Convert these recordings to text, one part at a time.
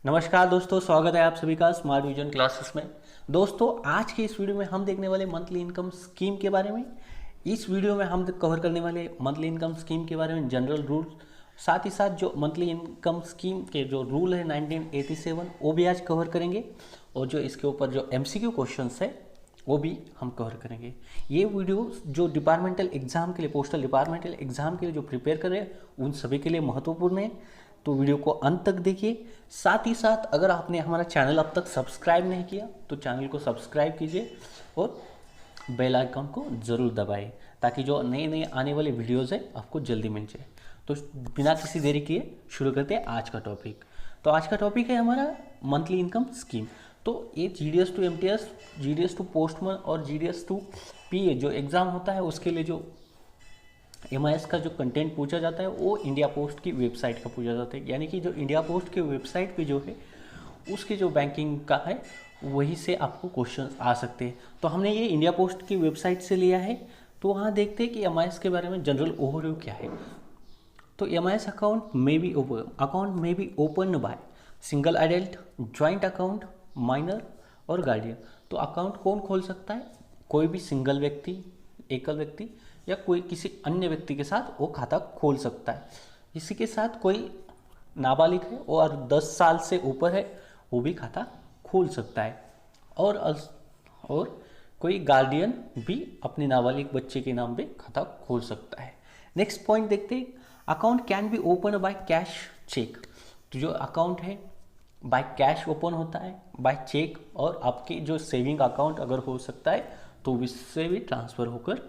नमस्कार दोस्तों, स्वागत है आप सभी का स्मार्ट विजन क्लासेस में। दोस्तों, आज के इस वीडियो में हम देखने वाले मंथली इनकम स्कीम के बारे में। इस वीडियो में हम कवर करने वाले मंथली इनकम स्कीम के बारे में जनरल रूल, साथ ही साथ जो मंथली इनकम स्कीम के जो रूल है 1987 वो भी आज कवर करेंगे, और जो इसके ऊपर जो MCQ क्वेश्चंस है वो भी हम कवर करेंगे। ये वीडियो जो डिपार्टमेंटल एग्जाम के लिए, पोस्टल डिपार्टमेंटल एग्जाम के लिए जो प्रिपेयर कर रहे हैं उन सभी के लिए महत्वपूर्ण है, तो वीडियो को अंत तक देखिए। साथ ही साथ अगर आपने हमारा चैनल अब तक सब्सक्राइब नहीं किया तो चैनल को सब्सक्राइब कीजिए और बेल आइकन को ज़रूर दबाएं, ताकि जो नए नए आने वाले वीडियोज़ है आपको जल्दी मिल जाए। तो बिना किसी देरी किए शुरू करते हैं आज का टॉपिक। तो आज का टॉपिक है हमारा मंथली इनकम स्कीम। तो ये GDS to MTS, GDS to postman और GDS टू PA जो एग्ज़ाम होता है उसके लिए जो MIS का जो कंटेंट पूछा जाता है वो इंडिया पोस्ट की वेबसाइट का पूछा जाता है। यानी कि जो इंडिया पोस्ट की वेबसाइट पे जो है उसके जो बैंकिंग का है वहीं से आपको क्वेश्चन आ सकते हैं। तो हमने ये इंडिया पोस्ट की वेबसाइट से लिया है। तो वहाँ देखते हैं कि MIS के बारे में जनरल ओवरव्यू क्या है। तो MIS अकाउंट में be open by single adult, joint account, minor और गार्डियन। तो अकाउंट कौन खोल सकता है? कोई भी सिंगल व्यक्ति, एकल व्यक्ति या कोई किसी अन्य व्यक्ति के साथ वो खाता खोल सकता है। इसी के साथ कोई नाबालिग है और 10 साल से ऊपर है वो भी खाता खोल सकता है, और कोई गार्डियन भी अपने नाबालिग बच्चे के नाम पे खाता खोल सकता है। नेक्स्ट पॉइंट देखते हैं, account can be open by cash cheque. तो जो अकाउंट है बाय कैश ओपन होता है, बाय चेक, और आपके जो सेविंग अकाउंट अगर हो सकता है तो इससे भी ट्रांसफ़र होकर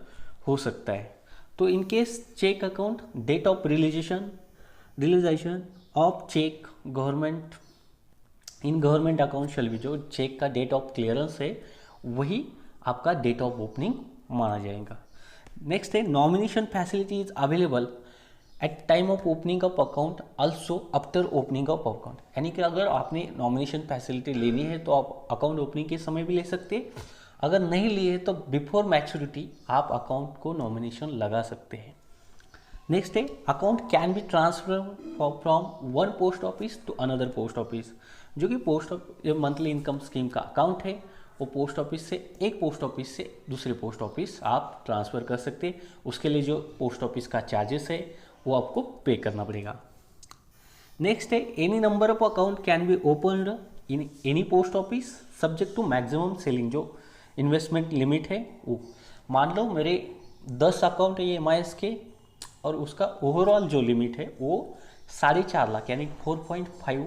हो सकता है। तो in case cheque account, date of realisation of cheque government in government account shall be, जो चेक का डेट ऑफ क्लियरेंस है वही आपका डेट ऑफ ओपनिंग माना जाएगा। नेक्स्ट है, nomination facility is available at time of opening of account also after opening of account. यानी कि अगर आपने नॉमिनेशन फैसिलिटी लेनी है तो आप अकाउंट ओपनिंग के समय भी ले सकते हैं, अगर नहीं लिए तो बिफोर मैच्योरिटी आप अकाउंट को नॉमिनेशन लगा सकते हैं। नेक्स्ट है, account can be transfer from one post office to another post office. जो कि मंथली इनकम स्कीम का अकाउंट है वो पोस्ट ऑफिस से, एक पोस्ट ऑफिस से दूसरे पोस्ट ऑफिस आप ट्रांसफ़र कर सकते हैं। उसके लिए जो पोस्ट ऑफिस का चार्जेस है वो आपको पे करना पड़ेगा। नेक्स्ट है, any number of account can be open in any post office subject to maximum ceiling. जो इन्वेस्टमेंट लिमिट है वो, मान लो मेरे 10 अकाउंट है MIS के और उसका ओवरऑल जो लिमिट है वो 4.5 लाख यानी 4.5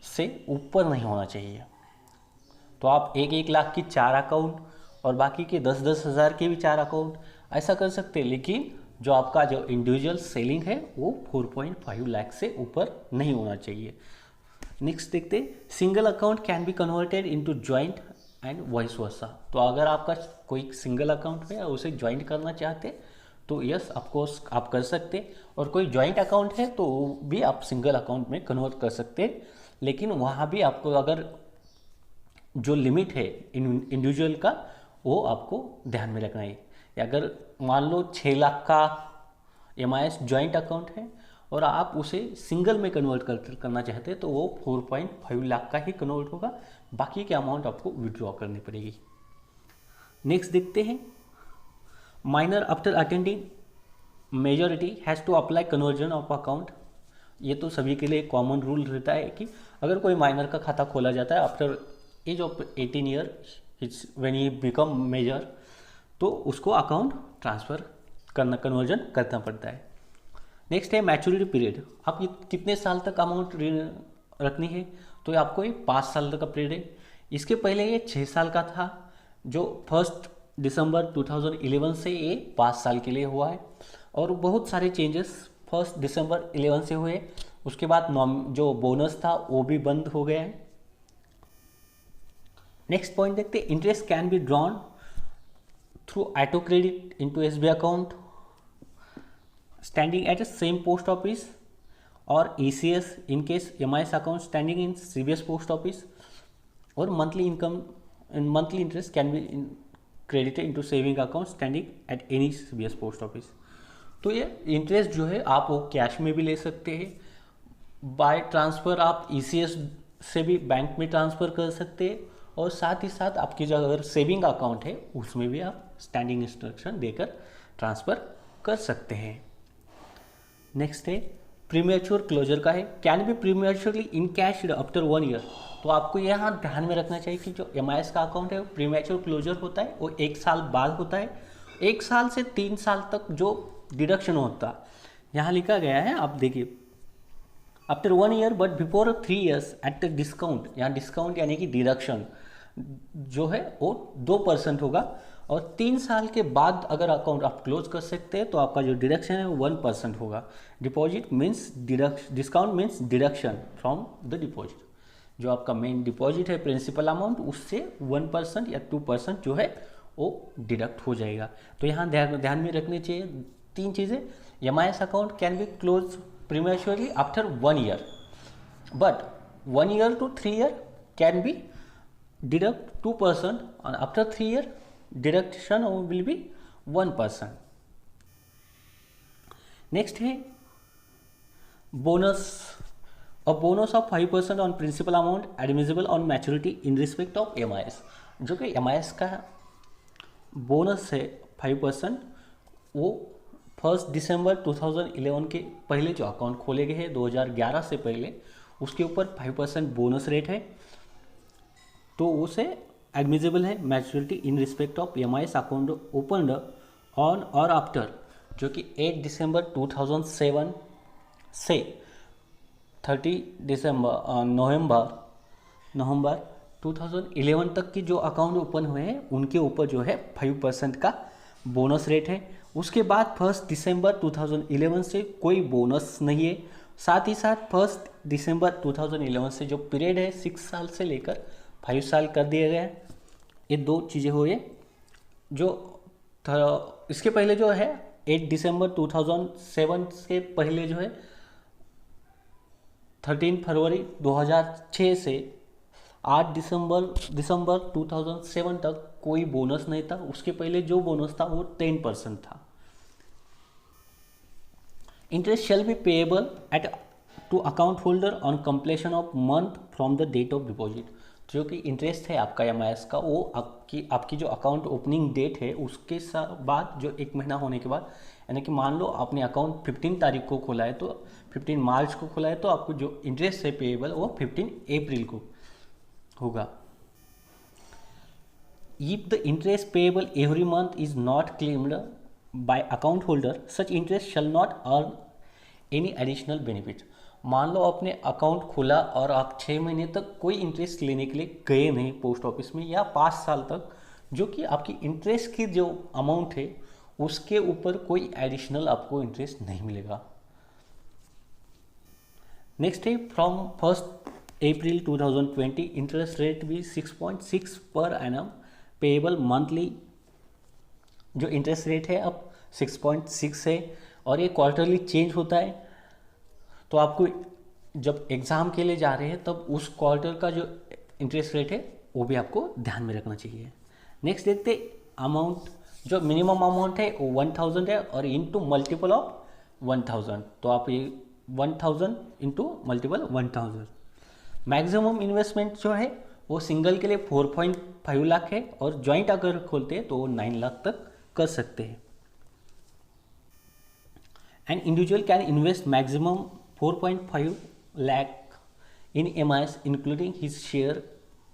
से ऊपर नहीं होना चाहिए। तो आप 1 लाख की 4 अकाउंट और बाकी के 10 हज़ार के भी 4 अकाउंट ऐसा कर सकते हैं, लेकिन जो आपका जो इंडिविजुअल सेलिंग है वो 4.5 लाख से ऊपर नहीं होना चाहिए। नेक्स्ट देखते हैं, single account can be converted into joint and vice versa. तो अगर आपका कोई सिंगल अकाउंट है और उसे ज्वाइंट करना चाहते तो यस ऑफकोर्स आप कर सकते, और कोई ज्वाइंट अकाउंट है तो भी आप सिंगल अकाउंट में कन्वर्ट कर सकते, लेकिन वहाँ भी आपको अगर जो लिमिट है इंडिविजुअल का वो आपको ध्यान में रखना है। अगर मान लो 6 लाख का MIS ज्वाइंट अकाउंट है और आप उसे सिंगल में कन्वर्ट करना चाहते हैं तो वो 4.5 लाख का ही कन्वर्ट होगा, बाकी के अमाउंट आपको विड्रॉ करनी पड़ेगी। नेक्स्ट देखते हैं, minor after attending majority has to apply conversion of account. ये तो सभी के लिए कॉमन रूल रहता है कि अगर कोई माइनर का खाता खोला जाता है after age of 18 year, it's when he become major, तो उसको अकाउंट ट्रांसफ़र कन्वर्जन करना पड़ता है। नेक्स्ट है मैच्योरिटी पीरियड। आप ये कितने साल तक अमाउंट रखनी है? तो ये आपको ये 5 साल तक का पीरियड है। इसके पहले ये 6 साल का था, जो 1 दिसंबर 2011 से ये 5 साल के लिए हुआ है, और बहुत सारे चेंजेस 1 दिसंबर 11 से हुए। उसके बाद जो बोनस था वो भी बंद हो गया है। नेक्स्ट पॉइंट देखते हैं, interest can be drawn through auto credit into SBI account standing at the same post office or ECS in case MIS account standing in CBS post office, or monthly income and monthly interest can be credited into saving account standing at any CBS post office। तो ये interest जो है आप वो cash में भी ले सकते हैं, बाय ट्रांसफ़र आप ECS से भी बैंक में ट्रांसफ़र कर सकते हैं, और साथ ही साथ आपकी जो अगर सेविंग अकाउंट है उसमें भी आप स्टैंडिंग इंस्ट्रक्शन देकर ट्रांसफ़र कर सकते हैं। नेक्स्ट है प्रीमेच्योर क्लोजर का है, can be prematurely encashed after 1 year. तो आपको यहाँ ध्यान में रखना चाहिए कि जो एमआईएस का अकाउंट है वो प्रीमेच्योर क्लोजर होता है, वो 1 साल बाद होता है। 1 साल से 3 साल तक जो डिडक्शन होता है यहाँ लिखा गया है, आप देखिए, after 1 year but before 3 years at the discount, यहाँ डिस्काउंट यानी कि डिडक्शन जो है वो 2% होगा, और 3 साल के बाद अगर अकाउंट आप क्लोज कर सकते हैं तो आपका जो डिडक्शन है वो 1% होगा। Deposit means discount means deduction from the deposit, जो आपका मेन डिपॉजिट है प्रिंसिपल अमाउंट उससे 1% या 2% जो है वो डिडक्ट हो जाएगा। तो यहाँ ध्यान में रखनी चाहिए 3 चीज़ें। MIS account can be close prematurely after 1 year, but 1 year to 3 year can be deduct 2%, and after 3 year deduction will be 1%. Next है bonus, a bonus of 5% on principal amount admissible on maturity in respect of MIS। जो कि MIS का bonus है 5%, वो 1 दिसंबर 2011 के पहले जो account खोले गए हैं 2011 से पहले, उसके ऊपर 5% बोनस रेट है, तो उसे एडमिजिबल है maturity in respect of MIS account opened on or after, जो कि 8 दिसंबर 2007 से 30 दिसंबर नवंबर 2011 तक की जो अकाउंट ओपन हुए हैं उनके ऊपर जो है 5% का बोनस रेट है। उसके बाद 1 दिसंबर 2011 से कोई बोनस नहीं है। साथ ही साथ 1 दिसंबर 2011 से जो पीरियड है 6 साल से लेकर 5 साल कर दिया गया है। ये 2 चीज़ें हुई है। जो इसके पहले जो है 8 दिसंबर 2007 से पहले जो है 13 फरवरी 2006 से 8 दिसंबर 2007 तक कोई बोनस नहीं था। उसके पहले जो बोनस था वो 10% था। Interest shall be payable at to account holder on completion of month from the date of deposit. जो कि इंटरेस्ट है आपका एमआईएस का, वो आपकी जो अकाउंट ओपनिंग डेट है उसके बाद जो 1 महीना होने के बाद, यानी कि मान लो आपने अकाउंट 15 तारीख को खोला है, तो 15 मार्च को खोला है, तो आपको जो इंटरेस्ट है पेएबल वो 15 अप्रैल को होगा। If the interest payable every month is not claimed by account holder, such interest shall not earn any additional benefit. मान लो आपने अकाउंट खोला और आप 6 महीने तक कोई इंटरेस्ट लेने के लिए गए नहीं पोस्ट ऑफिस में, या 5 साल तक, जो कि आपकी इंटरेस्ट की जो अमाउंट है उसके ऊपर कोई एडिशनल आपको इंटरेस्ट नहीं मिलेगा। नेक्स्ट है फ्रॉम 1 अप्रैल 2020 इंटरेस्ट रेट भी 6.6 पर एनम पेएबल मंथली। जो इंटरेस्ट रेट है अब 6.6 है और ये क्वार्टरली चेंज होता है। तो आपको जब एग्ज़ाम के लिए जा रहे हैं तब उस क्वार्टर का जो इंटरेस्ट रेट है वो भी आपको ध्यान में रखना चाहिए। नेक्स्ट देखते अमाउंट, जो मिनिमम अमाउंट है वो 1000 है और इनटू मल्टीपल ऑफ 1000, तो आप ये 1000 इंटू मल्टीपल 1000। मैक्सिमम इन्वेस्टमेंट जो है वो सिंगल के लिए 4.5 लाख है, और जॉइंट अगर खोलते हैं तो 9 लाख तक कर सकते हैं। An individual can invest maximum 4.5 lakh in MIS including his share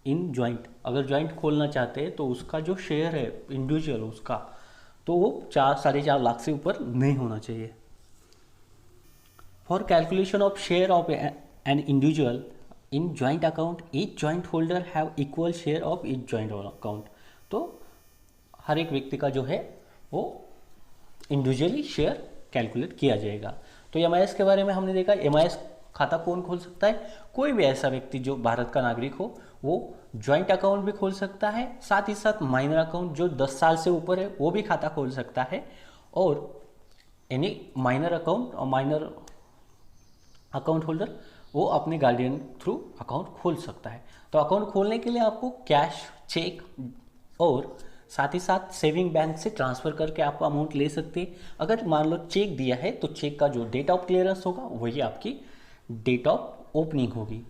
in joint. अगर जॉइंट खोलना चाहते हैं तो उसका जो शेयर है इंडिविजुअल उसका, तो वो 4-4.5 लाख से ऊपर नहीं होना चाहिए। For calculation of share of an individual in joint account, each joint holder have equal share of each joint account. तो हर एक व्यक्ति का जो है वो इंडिविजुअली शेयर कैलकुलेट किया जाएगा। तो एमआईएस के बारे में हमने देखा। एमआईएस खाता कौन खोल सकता है? कोई भी ऐसा व्यक्ति जो भारत का नागरिक हो वो जॉइंट अकाउंट भी खोल सकता है, साथ ही साथ माइनर अकाउंट जो 10 साल से ऊपर है वो भी खाता खोल सकता है, और एनी माइनर अकाउंट और माइनर अकाउंट होल्डर वो अपने गार्डियन थ्रू अकाउंट खोल सकता है। तो अकाउंट खोलने के लिए आपको कैश, चेक और साथ ही साथ सेविंग बैंक से ट्रांसफ़र करके आप अमाउंट ले सकते हैं। अगर मान लो चेक दिया है तो चेक का जो डेट ऑफ क्लियरेंस होगा वही आपकी डेट ऑफ ओपनिंग होगी,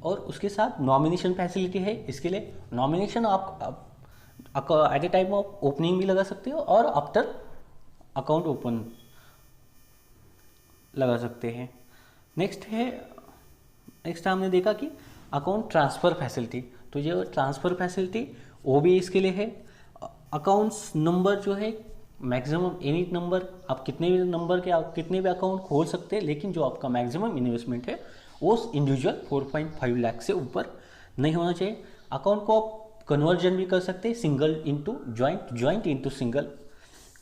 और उसके साथ नॉमिनेशन फैसिलिटी है। इसके लिए नॉमिनेशन आप at a time of opening भी लगा सकते हो और आफ्टर अकाउंट ओपन लगा सकते हैं। नेक्स्ट हमने देखा कि अकाउंट ट्रांसफ़र फैसिलिटी। तो ये ट्रांसफ़र फैसिलिटी वो भी इसके लिए है। अकाउंट्स नंबर जो है मैक्सिमम एनी नंबर, आप कितने भी नंबर के आप कितने भी अकाउंट खोल सकते हैं, लेकिन जो आपका मैक्सिमम इन्वेस्टमेंट है वो इंडिविजुअल 4.5 लाख से ऊपर नहीं होना चाहिए। अकाउंट को आप कन्वर्जन भी कर सकते हैं, single into joint, joint into single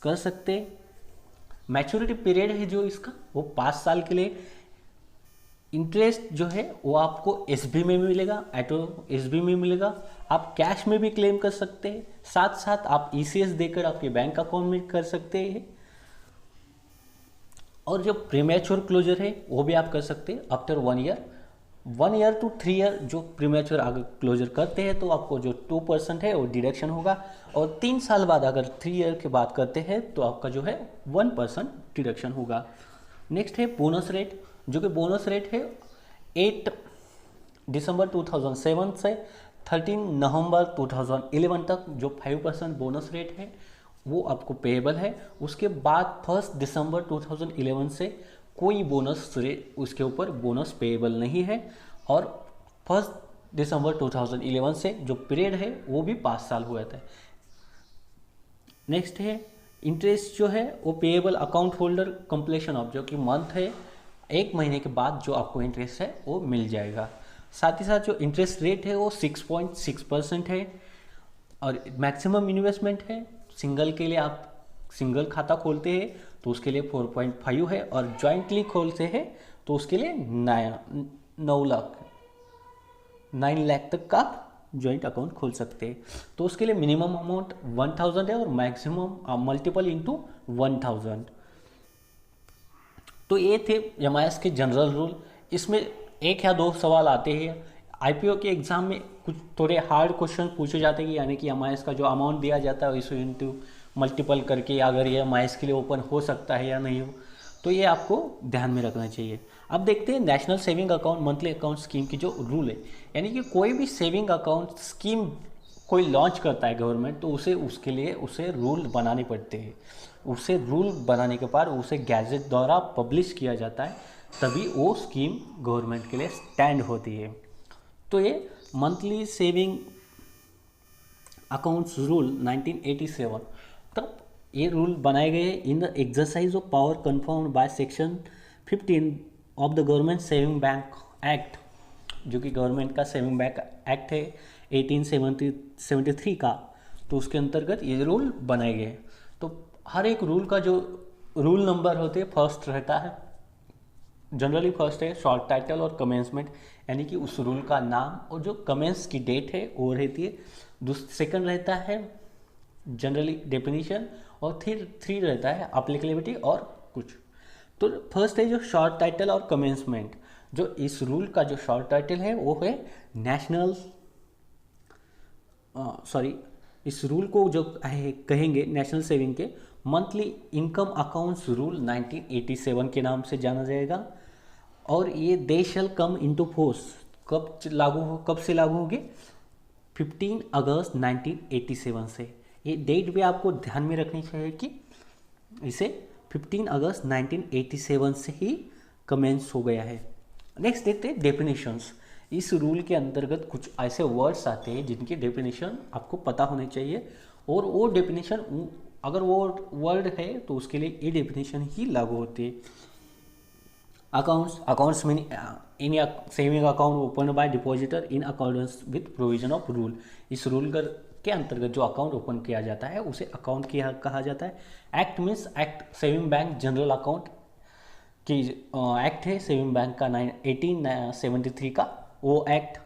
कर सकते हैं। मैच्योरिटी पीरियड है जो इसका वो 5 साल के लिए। इंटरेस्ट जो है वो आपको एसबी में मिलेगा, ऑटो एसबी में मिलेगा, आप कैश में भी क्लेम कर सकते हैं, साथ साथ आप ईसीएस देकर आपके बैंक अकाउंट में कर सकते हैं। और जो प्रीमैच्योर क्लोजर है वो भी आप कर सकते हैं आफ्टर 1 ईयर टू 3 ईयर। जो प्रीमैच्योर आगे क्लोजर करते हैं तो आपको जो 2% है वो डिडक्शन होगा, और 3 साल बाद अगर 3 ईयर के बाद करते हैं तो आपका जो है 1% डिडक्शन होगा। नेक्स्ट है बोनस रेट, जो कि बोनस रेट है 8 दिसंबर 2007 से 13 नवंबर 2011 तक जो 5% बोनस रेट है वो आपको पेएबल है। उसके बाद 1 दिसंबर 2011 से कोई बोनस रेट उसके ऊपर बोनस पेएबल नहीं है, और 1 दिसंबर 2011 से जो पीरियड है वो भी 5 साल हुआ था। नेक्स्ट है इंटरेस्ट जो है वो payable account holder completion of, जो कि मंथ है 1 महीने के बाद जो आपको इंटरेस्ट है वो मिल जाएगा। साथ ही साथ जो इंटरेस्ट रेट है वो 6.6% है, और मैक्सिमम इन्वेस्टमेंट है सिंगल के लिए, आप सिंगल खाता खोलते हैं तो उसके लिए 4.5 है, और जॉइंटली खोलते हैं तो उसके लिए 9 लाख तक का जॉइंट अकाउंट खोल सकते हैं। तो उसके लिए मिनिमम अमाउंट 1000 है और मैक्सिमम मल्टीपल इंटू 1000। तो ये थे एमआईएस के जनरल रूल। इसमें 1 या 2 सवाल आते हैं आईपीओ के एग्जाम में, कुछ थोड़े हार्ड क्वेश्चन पूछे जाते हैं कि यानी कि एमआईएस का जो अमाउंट दिया जाता है इसे इंटू मल्टीपल करके अगर ये एमआईएस के लिए ओपन हो सकता है या नहीं हो, तो ये आपको ध्यान में रखना चाहिए। अब देखते हैं national saving account monthly account scheme की जो रूल है, यानी कि कोई भी सेविंग अकाउंट स्कीम कोई लॉन्च करता है गवर्नमेंट तो उसके लिए उसे रूल बनाने पड़ते हैं। उसे रूल बनाने के बाद उसे गैजेट द्वारा पब्लिश किया जाता है, तभी वो स्कीम गवर्नमेंट के लिए स्टैंड होती है। तो ये मंथली सेविंग अकाउंट्स रूल 1987, तब ये रूल बनाए गए in the exercise of power confirmed by section 15 of the government saving bank act, जो कि गवर्नमेंट का सेविंग बैंक एक्ट है 1873 का। तो उसके अंतर्गत ये रूल बनाए गए। तो हर एक रूल का जो रूल नंबर होते हैं फर्स्ट रहता है, जनरली फर्स्ट है शॉर्ट टाइटल और कमेंसमेंट, यानी कि उस रूल का नाम और जो कमेंस की डेट है वो रहती है। सेकंड रहता है जनरली डेफिनेशन, और 3 रहता है एप्लीकेबिलिटी और कुछ। तो फर्स्ट है जो शॉर्ट टाइटल और कमेंसमेंट। जो इस रूल का जो शॉर्ट टाइटल है वो है इस रूल को जो कहेंगे नेशनल सेविंग के मंथली इनकम अकाउंट्स रूल 1987 के नाम से जाना जाएगा। और ये दे शैल कम इनटू फोर्स कब से लागू होंगे 15 अगस्त 1987 से। ये डेट भी आपको ध्यान में रखनी चाहिए कि इसे 15 अगस्त 1987 से ही कमेंस हो गया है। नेक्स्ट देखते हैं डेफिनेशंस। इस रूल के अंतर्गत कुछ ऐसे वर्ड्स आते हैं जिनकी डेफिनेशन आपको पता होनी चाहिए, और वो डेफिनेशन अगर वो वर्ड है तो उसके लिए ये डेफिनेशन ही लागू होती है। Accounts mean in saving account open by depositor in accordance with provision of rule. इस रूल के अंतर्गत जो अकाउंट ओपन किया जाता है उसे अकाउंट कहा जाता है। Act means act saving bank general account की एक्ट है सेविंग बैंक का 1873 का वो एक्ट।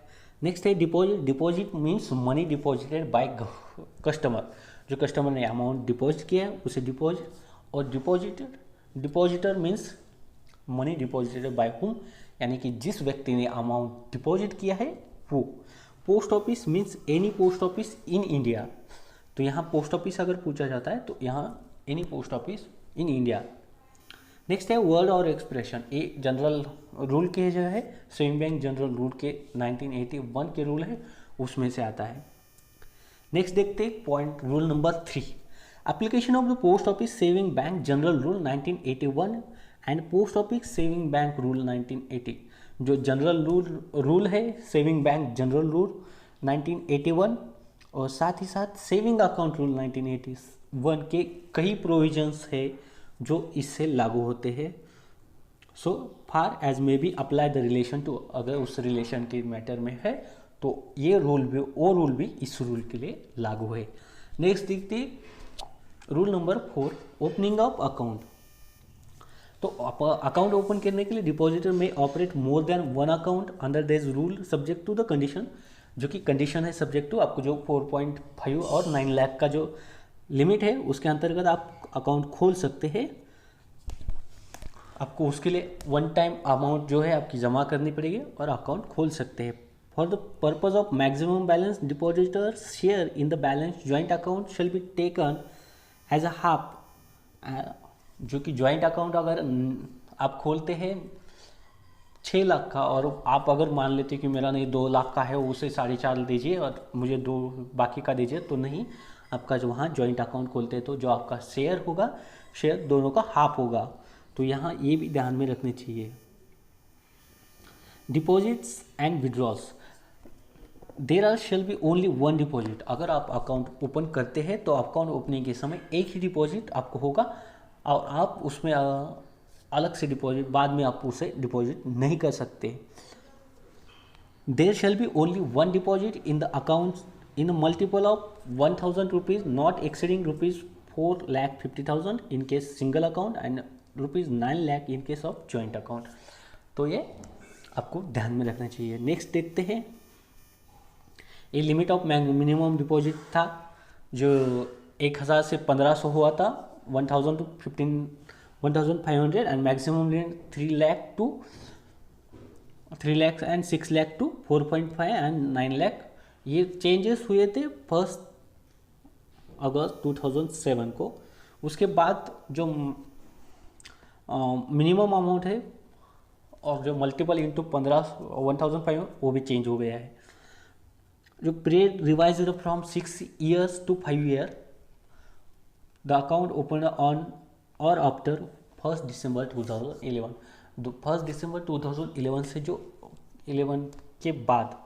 नेक्स्ट है deposit means money deposited by customer, जो कस्टमर ने अमाउंट डिपॉजिट किया है उसे डिपॉजिट। और depositor means money deposited by whom, यानी कि जिस व्यक्ति ने अमाउंट डिपॉजिट किया है वो। Post office means any post office in India. तो यहाँ पोस्ट ऑफिस अगर पूछा जाता है तो यहाँ any post office in India. Next है वर्ड और एक्सप्रेशन, ये जनरल रूल के जो है सेविंग बैंक जनरल रूल के 1981 के रूल है उसमें से आता है। नेक्स्ट देखते हैं point rule number 3, application of the post office saving bank general rule 1981 and post office saving bank rule 1980। जो जनरल रूल है सेविंग बैंक जनरल रूल 1981 और साथ ही साथ सेविंग अकाउंट रूल 1981 के कई प्रोविजंस है जो इससे लागू होते हैं। So far as may be apply the relation to, अगर उस रिलेशन के मैटर में है तो ये रूल भी वो रूल भी इस रूल के लिए लागू है। नेक्स्ट देखते rule number 4, opening of account. तो अकाउंट ओपन करने के लिए depositor may operate more than one account under this rule subject to the condition, जो कि कंडीशन है सब्जेक्ट टू आपको जो 4.5 और 9 लाख का जो लिमिट है उसके अंतर्गत आप अकाउंट खोल सकते हैं। आपको उसके लिए वन टाइम अमाउंट जो है आपकी जमा करनी पड़ेगी और अकाउंट खोल सकते हैं। For the purpose of maximum balance depositor share in the balance joint account shall be taken as a half, जो कि ज्वाइंट अकाउंट अगर आप खोलते हैं 6 लाख का और आप अगर मान लेते हैं कि मेरा नहीं 2 लाख का है उसे 4.5 दीजिए और मुझे 2 बाकी का दीजिए, तो नहीं, आपका जो वहाँ ज्वाइंट अकाउंट खोलते हैं तो जो आपका शेयर होगा शेयर दोनों का हाफ होगा। तो यहाँ ये भी ध्यान में रखनी चाहिए। Deposits and withdrawals, there are shall be only one deposit. अगर आप अकाउंट ओपन करते हैं तो अकाउंट ओपनिंग के समय एक ही डिपॉजिट आपको होगा और आप उसमें अलग से डिपॉजिट बाद में आप उसे डिपॉजिट नहीं कर सकते। देर shell be only one deposit in the account in a multiple of 1000 rupees not exceeding rupees 4,50,000 in case single account and rupees 9 lakh in case of joint account। तो ये आपको ध्यान में रखना चाहिए। नेक्स्ट देखते हैं, ये लिमिट ऑफ मिनिमम डिपॉजिट था जो 1000 से 1500 हुआ था, 1000 to 1500 and maximum limit 3 lakh and 6 lakh to 4.5 and 9 lakh. ये चेंजेस हुए थे 1 अगस्त 2007 को। उसके बाद जो मिनिमम अमाउंट है और जो मल्टीपल इंटू 1500 वो भी चेंज हो गया है। जो period revised from 6 years to 5 years, the account open on or after 1 December 2011। 1 December 2011 से जो 11 के बाद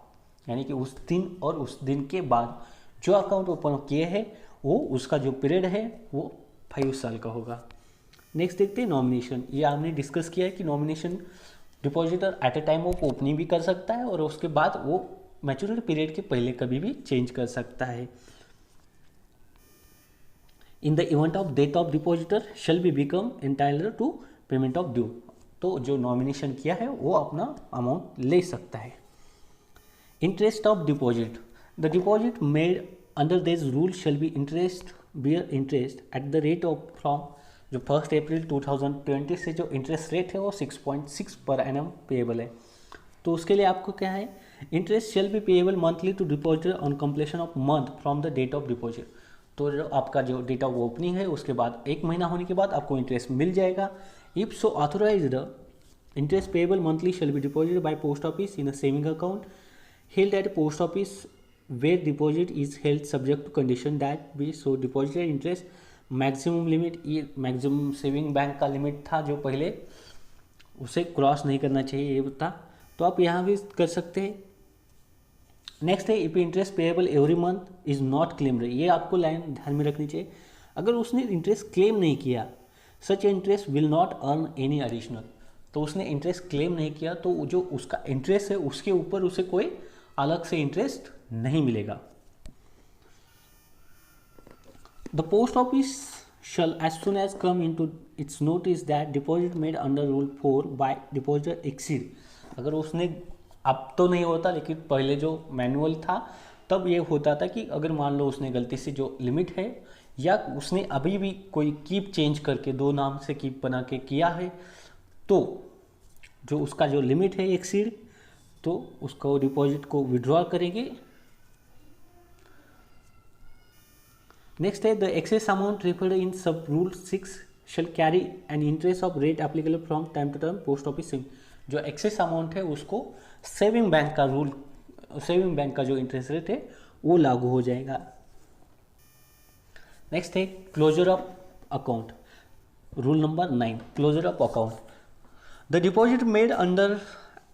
यानी कि उस दिन और उस दिन के बाद जो अकाउंट ओपन किए हैं वो उसका जो पीरियड है वो 5 साल का होगा। नेक्स्ट देखते हैं नॉमिनेशन। ये आपने डिस्कस किया है कि nomination depositor at a time of opening भी कर सकता है और उसके बाद वो मैच्योरिटी पीरियड के पहले कभी भी चेंज कर सकता है। In the event of death of depositor shall be become entitled to payment of due. तो जो नॉमिनेशन किया है वो अपना अमाउंट ले सकता है। Interest of deposit, the deposit made under this rule shall be bear interest at the rate of from जो 1 अप्रैल 2020 से जो इंटरेस्ट रेट है वो 6.6 पर एनम पेएबल है। तो उसके लिए आपको क्या है, interest shall be payable monthly to depositor on completion of month from the date of deposit. तो जो आपका जो डेट ऑफ ओपनिंग है उसके बाद 1 महीना होने के बाद आपको इंटरेस्ट मिल जाएगा। If so authorised, interest payable monthly shall be deposited by post office in a saving account held at a post office where deposit is held subject to condition that be so deposited interest maximum limit, ये maximum saving bank का limit था जो पहले उसे cross नहीं करना चाहिए ये था, तो आप यहाँ भी कर सकते हैं। नेक्स्ट है if interest payable every month is not claimed, ये आपको लाइन ध्यान में रखनी चाहिए। अगर उसने इंटरेस्ट क्लेम नहीं किया such interest will not earn any additional, तो उसने इंटरेस्ट क्लेम नहीं किया तो जो उसका इंटरेस्ट है उसके ऊपर उसे कोई अलग से इंटरेस्ट नहीं मिलेगा। The post office shall as soon as come into its notice that deposit made under rule 4 by depositor exceed, अगर उसने, अब तो नहीं होता लेकिन पहले जो मैनुअल था तब ये होता था कि अगर मान लो उसने गलती से जो लिमिट है या उसने अभी भी कोई कीप चेंज करके 2 नाम से कीप बना के किया है तो जो उसका जो लिमिट है एक्सीड, तो उसको डिपॉजिट को विड्रॉ करेंगे। नेक्स्ट है the excess amount referred in sub rule 6 shall carry an interest of rate applicable from time to time post office. जो एक्सेस अमाउंट है उसको सेविंग बैंक का रूल, सेविंग बैंक का जो इंटरेस्ट रेट है वो लागू हो जाएगा। नेक्स्ट है closure of account, rule number 9, closure of account. The deposit made under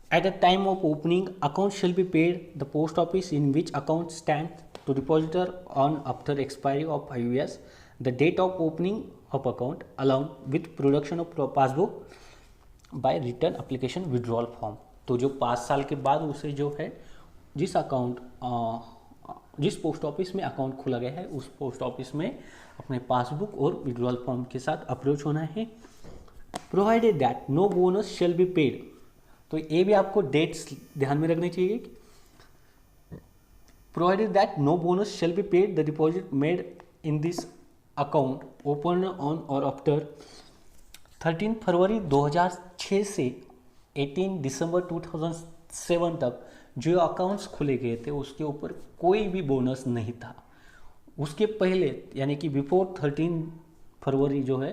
at a time of opening account shall be paid the post office in which account stands to depositor on after expiry of 5 years the date of opening of account along with production of passbook by return application withdrawal form। तो जो 5 साल के बाद उसे जो है जिस account जिस पोस्ट ऑफिस में अकाउंट खुला गया है उस पोस्ट ऑफिस में अपने पासबुक और विड्रॉल फॉर्म के साथ अप्रोच होना है। Provided that no bonus shall be paid, तो ये भी आपको डेट्स ध्यान में रखनी चाहिए। Provided that no bonus shall be paid the deposit made in this account open on or after 13 February 2006 से 18 दिसंबर 2007 तक जो अकाउंट्स खुले गए थे उसके ऊपर कोई भी बोनस नहीं था। उसके पहले यानी कि बिफोर 13 फरवरी जो है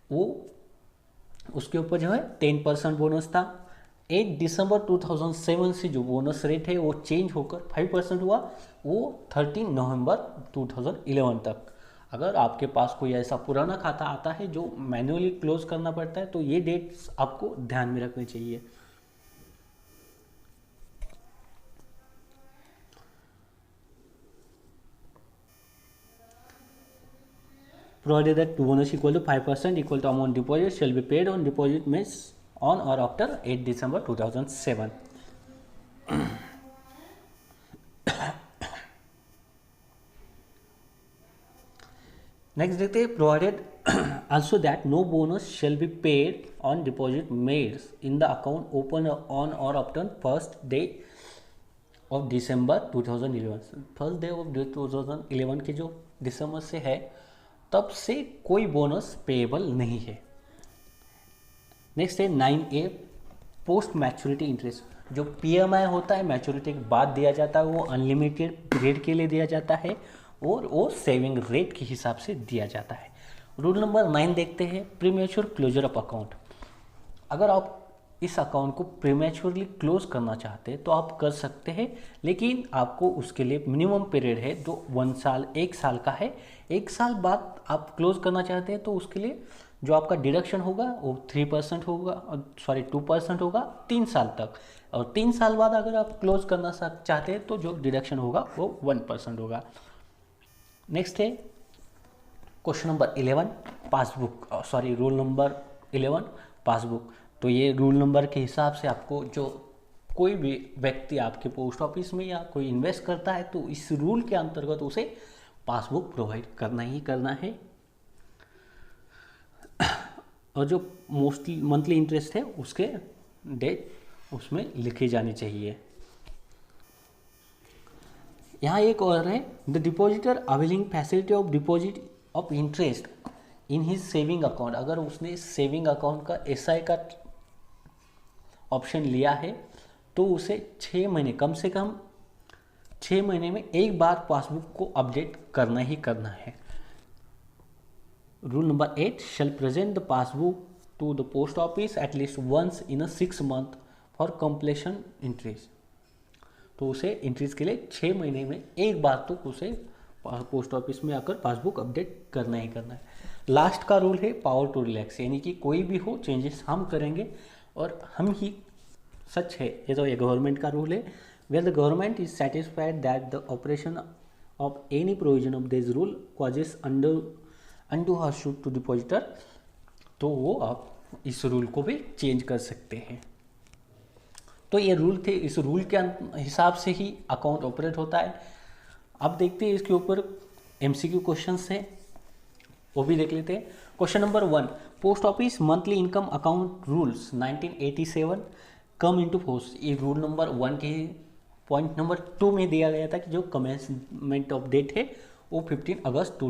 वो उसके ऊपर जो है 10% बोनस था। 8 दिसंबर 2007 से जो बोनस रेट है वो चेंज होकर 5% हुआ, वो 13 नवंबर 2011 तक। अगर आपके पास कोई ऐसा पुराना खाता आता है जो मैन्युअली क्लोज करना पड़ता है तो ये डेट्स आपको ध्यान में रखनी चाहिए। Provided that bonus equal to 5% equal to amount deposit shall be paid on deposit made on or after 8 December 2007। Next देखते हैं provided also that no bonus shall be paid on deposit made in the account open on or after first day of December 2011। First day of 2011 के जो दिसंबर से है तब से कोई bonus payable नहीं है। नेक्स्ट है 9A पोस्ट मैच्योरिटी इंटरेस्ट। जो PMI होता है मैच्योरिटी के बाद दिया जाता है वो अनलिमिटेड पीरियड के लिए दिया जाता है और वो सेविंग रेट के हिसाब से दिया जाता है। रूल नंबर 9 देखते हैं प्रीमेच्योर क्लोजर ऑफ अकाउंट। अगर आप इस अकाउंट को प्रीमेच्योरली क्लोज करना चाहते हैं तो आप कर सकते हैं, लेकिन आपको उसके लिए मिनिमम पीरियड है जो 1 साल का है। 1 साल बाद आप क्लोज करना चाहते हैं तो उसके लिए जो आपका डिडक्शन होगा वो 3% होगा, 2% होगा 3 साल तक, और 3 साल बाद अगर आप क्लोज करना चाहते हैं तो जो डिडक्शन होगा वो 1% होगा। नेक्स्ट है question number 11 passbook, rule number 11 passbook. तो ये रूल नंबर के हिसाब से आपको जो कोई भी व्यक्ति आपके पोस्ट ऑफिस में या कोई इन्वेस्ट करता है तो इस रूल के अंतर्गत उसे पासबुक प्रोवाइड करना ही करना है। और जो मोस्टली मंथली इंटरेस्ट है उसके डेट उसमें लिखी जानी चाहिए। यहाँ एक और है the depositor availing facility of deposit of interest in his saving account. अगर उसने सेविंग अकाउंट का SI का ऑप्शन लिया है तो उसे 6 महीने कम से कम 6 महीने में एक बार पासबुक को अपडेट करना ही करना है। Rule number 8 shall present the passbook to the post office at least once in a 6 month for completion entries. तो उसे इंट्रीज के लिए 6 महीने में एक बार तो उसे पोस्ट ऑफिस में आकर पासबुक अपडेट करना ही करना है। लास्ट का रूल है पावर टू रिलैक्स, यानी कि कोई भी हो चेंजेस हम करेंगे और हम ही सच है। ये तो ये गवर्नमेंट का रूल है। Where the government is satisfied that the operation of any provision of this rule causes undue hardship to depositor, तो वो आप इस रूल को भी चेंज कर सकते हैं। तो ये रूल थे, इस रूल के हिसाब से ही अकाउंट ऑपरेट होता है। अब देखते हैं इसके ऊपर MCQ क्वेश्चंस हैं, वो भी देख लेते हैं। Question number 1 post office monthly income account rules 1987 come into force. ये रूल नंबर 1 के पॉइंट नंबर 2 में दिया गया था कि जो कमेंसमेंट ऑफ डेट है वो 15 अगस्त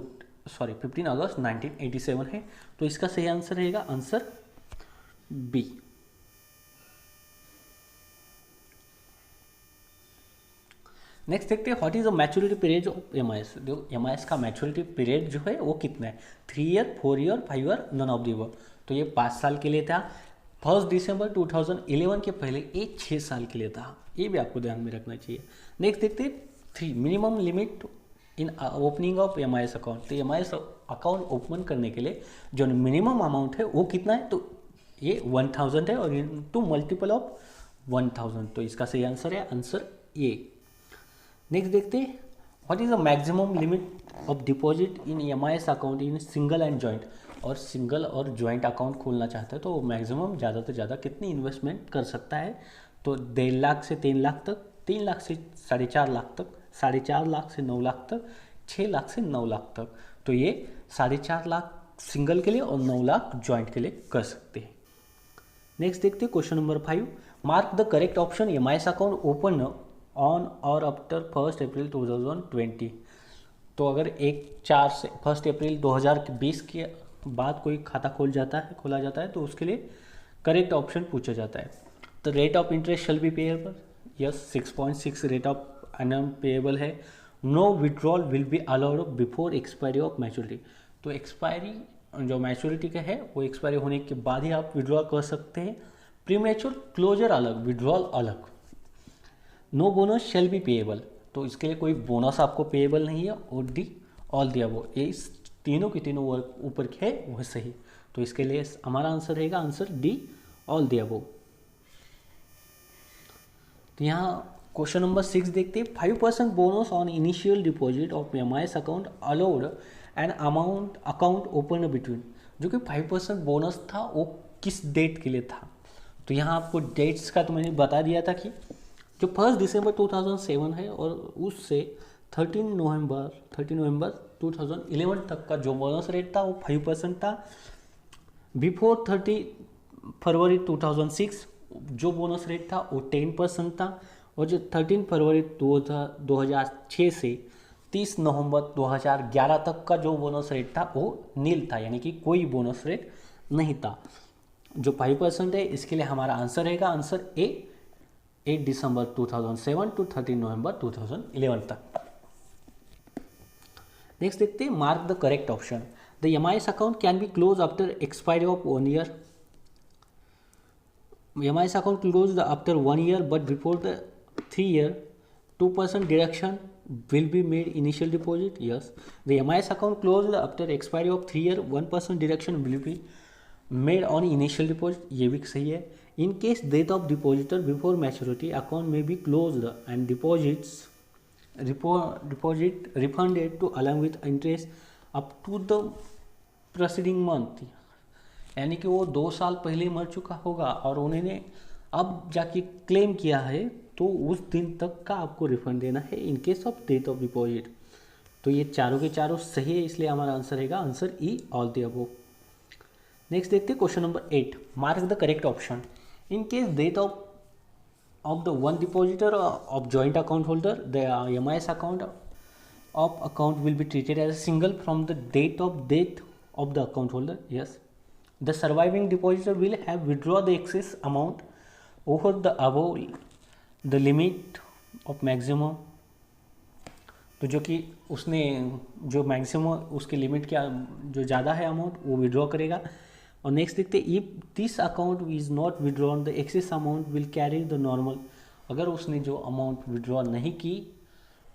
1987 है। तो इसका सही आंसर रहेगा आंसर B। नेक्स्ट देखते हैं what is the maturity period of MIS. देखो एमआईएस का मैच्योरिटी पीरियड जो है वो कितना है, 3 year, 4 year, 5 year, none of the above. तो ये 5 साल के लिए था। 1 दिसंबर 2011 के पहले ये 6 साल के लिए था, ये भी आपको ध्यान में रखना चाहिए। नेक्स्ट देखते हैं 3 minimum limit in opening of MIS account. तो एमआईएस अकाउंट ओपन करने के लिए जो मिनिमम अमाउंट है वो कितना है, तो ये 1000 है और इनटू मल्टीपल ऑफ 1000। तो इसका सही आंसर है आंसर ए। नेक्स्ट देखते हैं what is the maximum limit of deposit in MIS account in single and joint. और सिंगल और जॉइंट अकाउंट खोलना चाहता है तो मैक्सिमम ज़्यादा से ज़्यादा कितनी इन्वेस्टमेंट कर सकता है, तो 1.5 लाख से 3 लाख तक, 3 लाख से 4.5 लाख तक, 4.5 लाख से 9 लाख तक, 6 लाख से 9 लाख तक। तो ये 4.5 लाख सिंगल के लिए और 9 लाख जॉइंट के लिए कर सकते हैं। नेक्स्ट देखते हैं question number 5, mark the correct option MIS account open on or after 1 अप्रैल 2020। तो अगर 1 अप्रैल 2020 के बाद कोई खाता खोला जाता है तो उसके लिए करेक्ट ऑप्शन पूछा जाता है। तो rate of interest shall be payable, yes 6.6 rate of annum payable है। No withdrawal will be allowed before expiry of maturity. तो एक्सपायरी जो मैच्योरिटी का है वो एक्सपायरी होने के बाद ही आप विड्रॉ कर सकते हैं। प्रीमेच्योर क्लोजर अलग, विड्रॉल अलग। No bonus shall be payable, तो इसके लिए कोई बोनस आपको पेएबल नहीं है। और डी ऑल द अबव, ये तीनों के तीनों ऊपर के है वह सही। तो इसके लिए हमारा आंसर रहेगा answer D all the above. तो यहाँ क्वेश्चन नंबर 6 देखते हैं 5% bonus on initial deposit of MIS account allowed and account open between. जो कि 5% बोनस था वो किस डेट के लिए था, तो यहाँ आपको डेट्स का तो मैंने बता दिया था कि जो 1 दिसंबर 2007 है और उससे 13 नवंबर 2011 तक का जो बोनस रेट था वो 5% था। बिफोर 30 फरवरी 2006 जो बोनस रेट था वो 10% था। और जो 13 फरवरी 2006 से 30 नवंबर 2011 तक का जो बोनस रेट था वो नील था, यानी कि कोई बोनस रेट नहीं था। जो 5% है इसके लिए हमारा आंसर रहेगा आंसर ए, 8 दिसंबर 2007 टू 13 नवंबर 2011 तक। नेक्स्ट देखते हैं mark the correct option. The MIS account can be close after expiry of 1 year. MIS account closed after 1 year but before the 3 year 2% deduction will be made initial deposit, yes. The MIS account closed after expiry of 3 year 1% deduction will be made on initial deposit, ये भी सही है। In case death of depositor before maturity, account may be closed and deposit refunded to along with interest up to the preceding month। यानी कि वो 2 साल पहले मर चुका होगा और उन्होंने अब जाके क्लेम किया है तो उस दिन तक का आपको रिफंड देना है इन case of death of deposit. तो ये चारों के चारों सही है, इसलिए हमारा आंसर रहेगा answer E all the above. Next देखते हैं question number 8, mark the correct option. In case death of the one depositor of joint account holder the MIS account of account will be treated as a single from the date of the account holder, yes. The surviving depositor will have withdraw the excess amount over the above the limit of maximum. तो जो कि उसने जो maximum उसके limit क्या जो ज़्यादा है अमाउंट वो विड्रॉ करेगा। और नेक्स्ट देखते हैं if this account is not withdrawn the excess amount will carry the normal. अगर उसने जो अमाउंट विड्रॉ नहीं की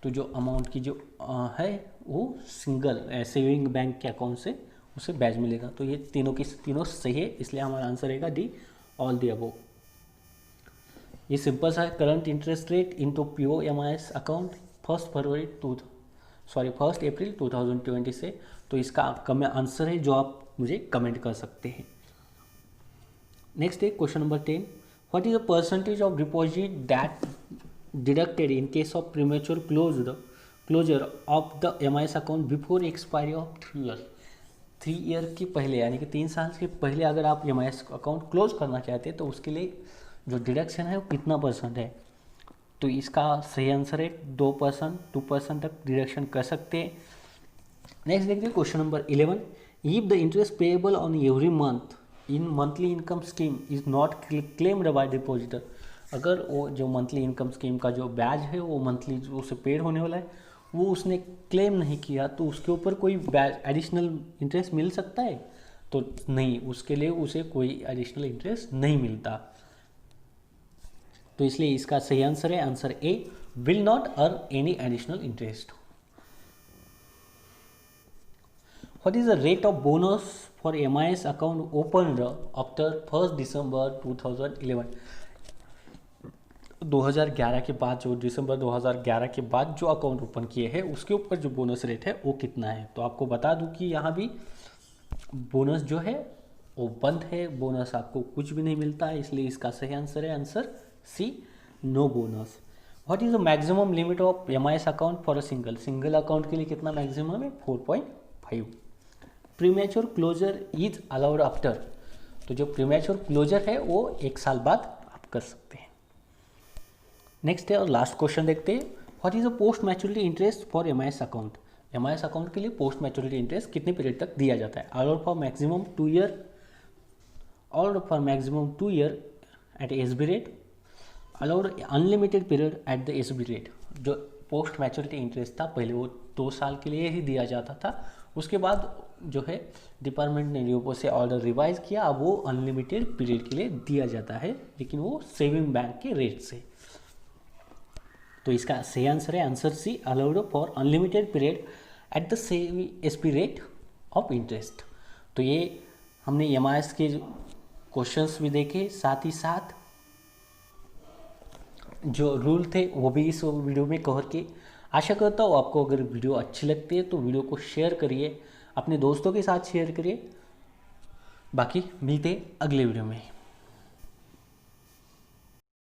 तो जो अमाउंट की जो है वो सिंगल सेविंग बैंक के अकाउंट से उसे बैच मिलेगा। तो ये तीनों की तीनों सही है, इसलिए हमारा आंसर रहेगा डी ऑल द अबव। ये सिंपल सा है, current interest rate into PO MIS account 1 अप्रैल 2020 से। तो इसका आपका आंसर है जो आप मुझे कमेंट कर सकते हैं। नेक्स्ट है question number 10, what is the percentage of deposit that deducted in case of premature closure of the MIS account before expiry of 3 year. 3 year के पहले यानी कि 3 साल के पहले अगर आप एमआईएस अकाउंट क्लोज करना चाहते हैं तो उसके लिए जो डिडक्शन है वो कितना % है। तो इसका सही आंसर है 2%, 2% तक डिडक्शन कर सकते हैं। नेक्स्ट देखते हैं question number 11, if the interest payable on every month in monthly income scheme is not claimed by depositor. अगर वो जो मंथली इनकम स्कीम का जो ब्याज है वो मंथली जो उसे पेड होने वाला है वो उसने क्लेम नहीं किया तो उसके ऊपर कोई ब्याज एडिशनल इंटरेस्ट मिल सकता है? तो नहीं, उसके लिए उसे कोई एडिशनल इंटरेस्ट नहीं मिलता। तो इसलिए इसका सही आंसर है answer A, will not earn any additional interest. What is the rate of bonus for MIS account opened after 1st December 2011? 2011 के बाद जो दिसंबर 2011 के बाद जो अकाउंट ओपन किए हैं उसके ऊपर जो बोनस रेट है वो कितना है? तो आपको बता दूं कि यहाँ भी बोनस जो है वो बंद है, बोनस आपको कुछ भी नहीं मिलता है, इसलिए इसका सही आंसर है answer C, no bonus. What is the maximum limit of MIS account for a single account के लिए कितना मैक्सिमम है? 4.5। Premature closure is allowed after, तो जो प्रीमेच्योर क्लोजर है वो 1 साल बाद आप कर सकते हैं। नेक्स्ट है और लास्ट क्वेश्चन देखते हैं, what is the post maturity interest for MIS account? MIS account के लिए पोस्ट मैच्योरिटी इंटरेस्ट कितने पीरियड तक दिया जाता है? Allowed for maximum 2 year, allowed for maximum 2 year at SB rate, allowed unlimited period at the SB rate. जो post maturity interest था पहले वो 2 साल के लिए ही दिया जाता था, उसके बाद जो है डिपार्टमेंट ने रियोपो से ऑर्डर रिवाइज किया, अब वो अनलिमिटेड पीरियड के लिए दिया जाता है, लेकिन वो सेविंग बैंक के रेट से। तो इसका सही आंसर है answer C, allowed for unlimited period at the same SB rate of interest. तो ये हमने MIS के क्वेश्चंस भी देखे, साथ ही साथ जो रूल थे वो भी इस वीडियो में कवर किए। आशा करता हूँ आपको अगर वीडियो अच्छी लगती है तो वीडियो को शेयर करिए, अपने दोस्तों के साथ शेयर करिए। बाकी मिलते अगले वीडियो में।